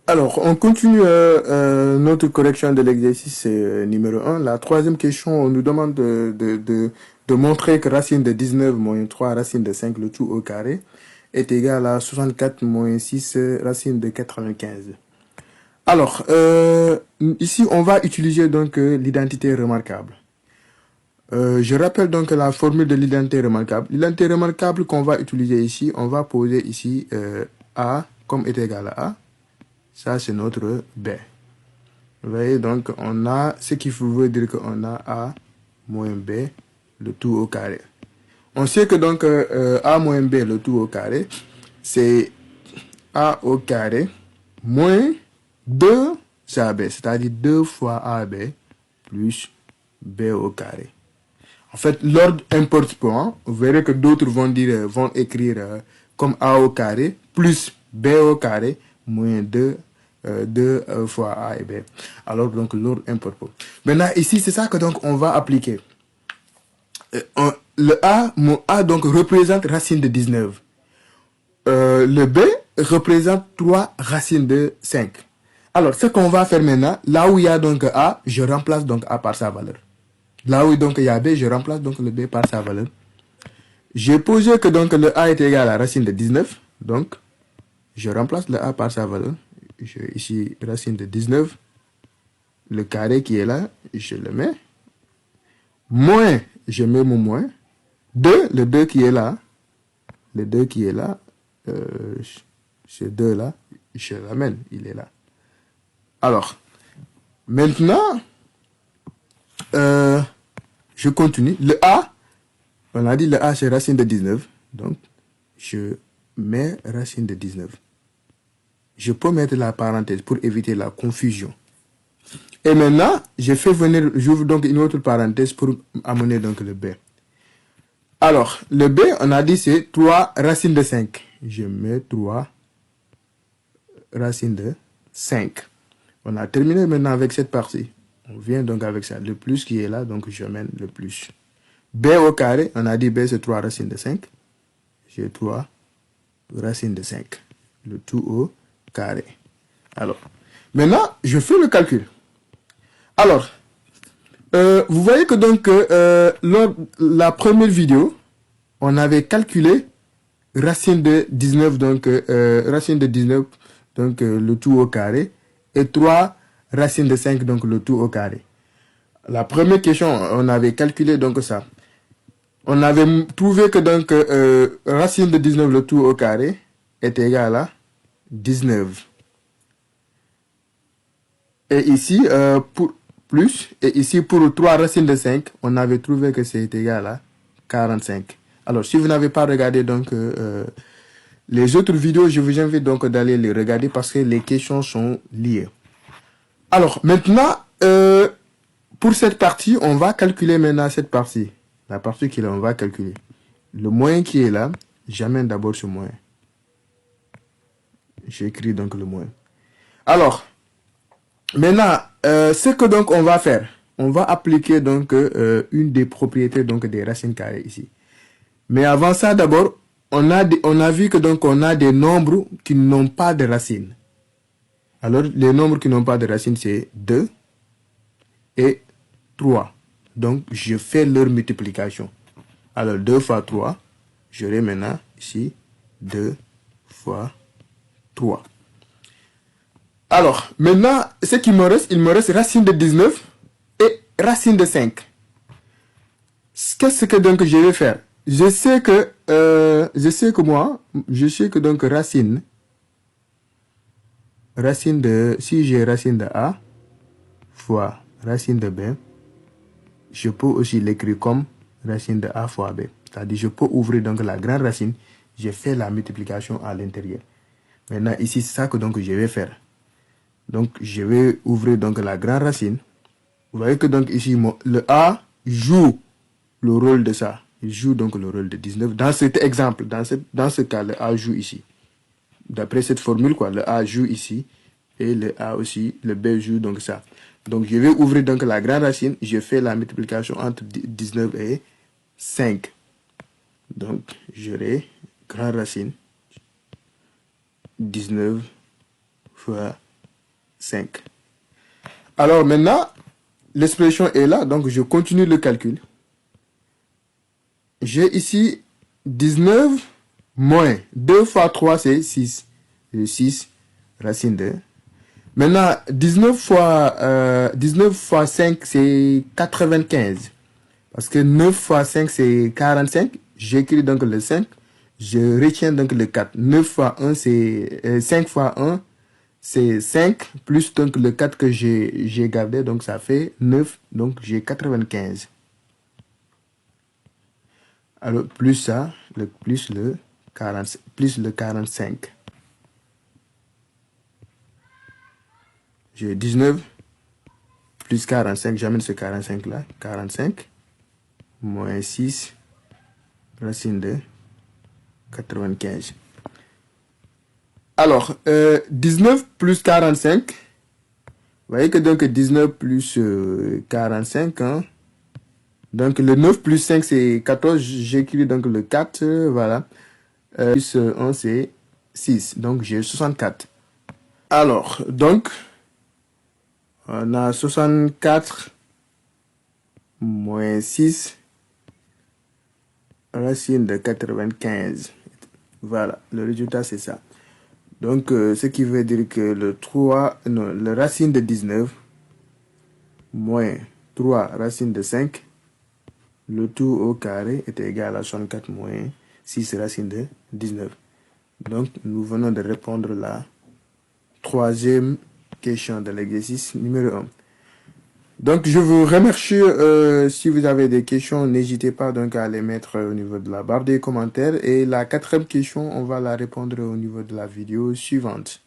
Alors, on continue notre correction de l'exercice numéro un. La troisième question, on nous demande de montrer que racine de 19 moins 3 racine de 5, le tout au carré, est égal à 64 moins 6 racine de 95. Alors, ici, on va utiliser donc l'identité remarquable. Je rappelle donc la formule de l'identité remarquable. L'identité remarquable qu'on va utiliser ici, on va poser ici A comme est égal à A. Ça, c'est notre B. Vous voyez, donc, on a ce qui veut dire qu'on a A moins B, le tout au carré. On sait que donc A moins B, le tout au carré, c'est A au carré moins 2 AB, c'est-à-dire 2 fois AB plus B au carré. En fait, l'ordre importe peu. Hein. Vous verrez que d'autres vont écrire comme A au carré plus B au carré moins 2 fois A et B. Alors, donc, l'ordre importe peu. Maintenant, ici, c'est ça que donc on va appliquer. Mon A donc représente racine de 19. Le B représente 3 racines de 5. Alors, ce qu'on va faire maintenant, là où il y a donc A, je remplace donc A par sa valeur. Là où donc il y a B, je remplace donc le B par sa valeur. J'ai posé que donc le A est égal à racine de 19. Donc, je remplace le A par sa valeur. Ici, racine de 19. Le carré qui est là, je le mets. Moins, je mets mon moins. 2, le 2 qui est là. Le 2 qui est là. Ce 2 là, je l'amène. Il est là. Alors, maintenant, je continue. Le A, on a dit le A c'est racine de 19. Donc, je mets racine de 19. Je peux mettre la parenthèse pour éviter la confusion. Et maintenant, j'ouvre donc une autre parenthèse pour amener donc le B. Alors, le B, on a dit c'est 3 racines de 5. Je mets 3 racines de 5. On a terminé maintenant avec cette partie. On vient donc avec ça. Le plus qui est là, donc je mène le plus. B au carré, on a dit B c'est 3 racines de 5. J'ai 3 racines de 5. Le tout au carré. Alors, maintenant, je fais le calcul. Alors, vous voyez que donc, lors de la première vidéo, on avait calculé racine de 19, donc, racine de 19, donc le tout au carré, et 3 racines de 5, donc le tout au carré. La première question, on avait calculé donc ça. On avait trouvé que donc, racine de 19, le tout au carré, est égal à 19. Et ici, pour plus, et ici pour 3 racines de 5, on avait trouvé que c'est égal à 45. Alors, si vous n'avez pas regardé donc les autres vidéos, je vous invite donc d'aller les regarder parce que les questions sont liées. Alors, maintenant, pour cette partie, on va calculer maintenant cette partie. La partie qui est là, on va calculer. Le moyen qui est là, j'amène d'abord ce moyen. J'écris donc le moyen. Alors, maintenant, ce que donc on va faire, on va appliquer donc une des propriétés donc des racines carrées ici. Mais avant ça, d'abord, on a vu que donc on a des nombres qui n'ont pas de racines. Alors, les nombres qui n'ont pas de racines, c'est 2 et 3. Donc, je fais leur multiplication. Alors, 2 fois 3, j'aurai maintenant ici 2 fois 3. Alors, maintenant, ce qui me reste, il me reste racine de 19 et racine de 5. Qu'est-ce que donc je vais faire? Je sais que donc racine de, si j'ai racine de A fois racine de B, je peux aussi l'écrire comme racine de A fois B. C'est-à-dire, je peux ouvrir donc la grande racine, je fais la multiplication à l'intérieur. Maintenant, ici, c'est ça que donc je vais faire. Donc, je vais ouvrir donc la grande racine. Vous voyez que donc ici, le A joue le rôle de ça. Il joue donc le rôle de 19. Dans cet exemple, dans ce cas, le A joue ici. D'après cette formule, quoi, le A joue ici. Et le A aussi, le B joue donc ça. Donc, je vais ouvrir donc la grande racine. Je fais la multiplication entre 19 et 5. Donc, j'aurai grande racine 19 fois 5. Alors maintenant, l'expression est là, donc je continue le calcul. J'ai ici 19 moins 2 fois 3, c'est 6. 6, racine de. Maintenant, 19 fois 5, c'est 95. Parce que 9 fois 5, c'est 45. J'écris donc le 5. Je retiens donc le 4. 9 fois 1, c'est 5 fois 1, c'est 5. Plus donc le 4 que j'ai gardé. Donc ça fait 9. Donc j'ai 95. Alors plus ça, plus le 45. J'ai 19 plus 45. J'amène ce 45 là. 45 moins 6 racine de 95. Alors, 19 plus 45. Vous voyez que donc 19 plus 45, hein. Donc le 9 plus 5 c'est 14. J'écris donc le 4, voilà. Plus 1 c'est 6. Donc j'ai 64. Alors, donc, on a 64 moins 6 racine de 95. Voilà, le résultat c'est ça. Donc, ce qui veut dire que le racine de 19 moins 3 racine de 5, le tout au carré est égal à 64 moins 6 racine de 19. Donc, nous venons de répondre la troisième question de l'exercice numéro 1. Donc, je vous remercie. Si vous avez des questions, n'hésitez pas donc à les mettre au niveau de la barre des commentaires. Et la quatrième question, on va la répondre au niveau de la vidéo suivante.